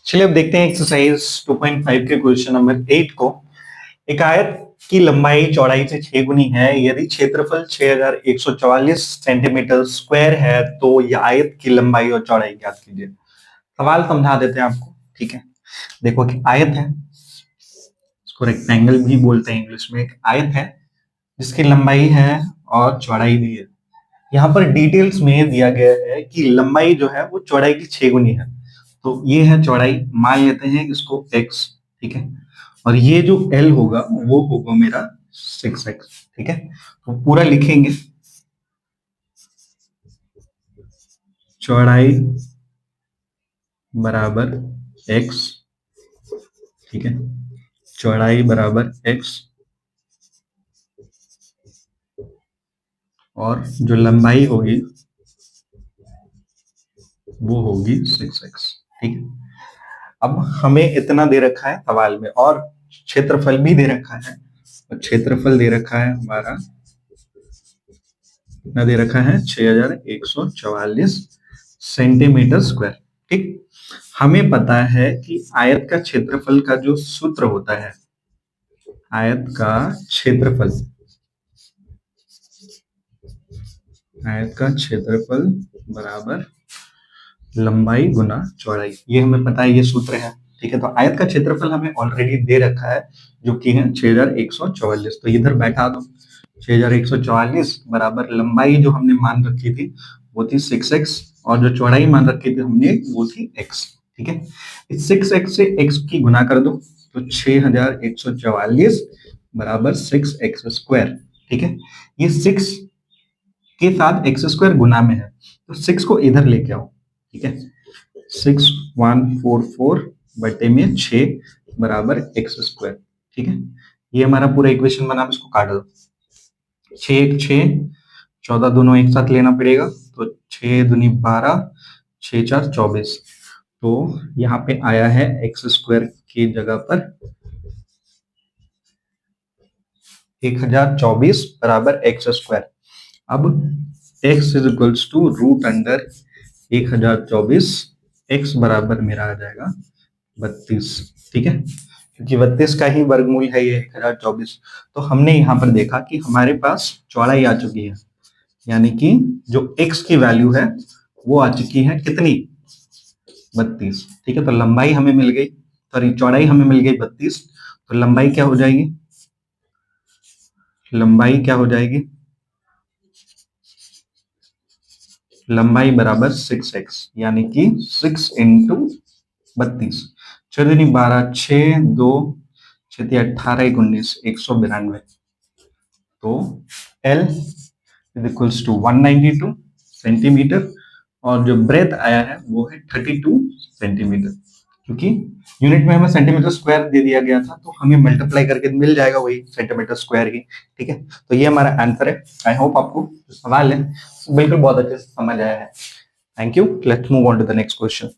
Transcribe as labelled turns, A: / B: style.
A: चलिए अब देखते हैं एक्सरसाइज 2.5 के क्वेश्चन नंबर 8 को। एक आयत की लंबाई चौड़ाई से 6 गुनी है, यदि क्षेत्रफल 6144 सेंटीमीटर स्क्वायर है तो यह आयत की लंबाई और चौड़ाई ज्ञात कीजिए। सवाल समझा देते हैं आपको, ठीक है। देखो कि आयत है, इसको रेक्टेंगल भी बोलते हैं इंग्लिश में। एक आयत है जिसकी लंबाई है और चौड़ाई भी है। यहाँ पर डिटेल्स में दिया गया है कि लंबाई जो है वो चौड़ाई की 6 गुनी है, तो ये है चौड़ाई, मान लेते हैं इसको x, ठीक है। और ये जो l होगा वो होगा मेरा 6x, ठीक है। तो पूरा लिखेंगे, चौड़ाई बराबर x, ठीक है, चौड़ाई बराबर x और जो लंबाई होगी वो होगी 6x, ठीक है। अब हमें इतना दे रखा है सवाल में और क्षेत्रफल भी दे रखा है, और क्षेत्रफल दे रखा है हमारा, कितना दे रखा है, 6144 सेंटीमीटर स्क्वायर, ठीक। हमें पता है कि आयत का क्षेत्रफल का जो सूत्र होता है, आयत का क्षेत्रफल, आयत का क्षेत्रफल बराबर लंबाई गुना चौड़ाई, ये हमें पता है, ये सूत्र है, ठीक है। तो आयत का क्षेत्रफल हमें ऑलरेडी दे रखा है जो कि है 6144, तो इधर बैठा दो। 6144 बराबर लंबाई जो हमने मान रखी थी वो थी 6x, और जो चौड़ाई मान रखी थी हमने वो थी x, ठीक है। इस 6x से x की गुना कर दो, तो 6144 बराबर 6x स्क्वायर, ठीक है। ये 6 के साथ x स्क्वायर गुना में है, तो 6 को इधर लेके आओ, ठीक है। 6144 बटे में 6 बराबर x स्क्वायर, ठीक है। ये हमारा पूरा इक्वेशन बना, इसको काट दो। 6 1 6, 14 दोनों एक साथ लेना पड़ेगा, तो 6 दूनी 12, 6 4 24, तो यहाँ पे आया है x स्क्वायर की जगह पर 1024 बराबर x स्क्वायर। अब x is equals to root under 1024, x बराबर मेरा आ जाएगा 32, ठीक है, क्योंकि 32 का ही वर्गमूल है ये 1024। तो हमने यहाँ पर देखा कि हमारे पास चौड़ाई आ चुकी है, यानी कि जो x की वैल्यू है वो आ चुकी है कितनी, 32, ठीक है। तो लंबाई हमें मिल गई, सॉरी चौड़ाई हमें मिल गई 32, तो लंबाई क्या हो जाएगी, लंबाई क्या हो जाएगी, लंबाई बराबर 6x, यानी कि 6 इंटू 32, 6 दूनी 12, 6 2 6 18 19, 192, तो L is equals to 192 centimetre, और जो ब्रेथ आया है वो है 32 सेंटीमीटर, क्योंकि यूनिट में हमें सेंटीमीटर स्क्वायर दे दिया गया था, तो हमें मल्टीप्लाई करके मिल जाएगा वही सेंटीमीटर स्क्वायर ही, ठीक है। तो ये हमारा आंसर है। आई होप आपको सवाल है बिल्कुल बहुत अच्छे से समझ आया है। Thank you. Let's move on to the next question.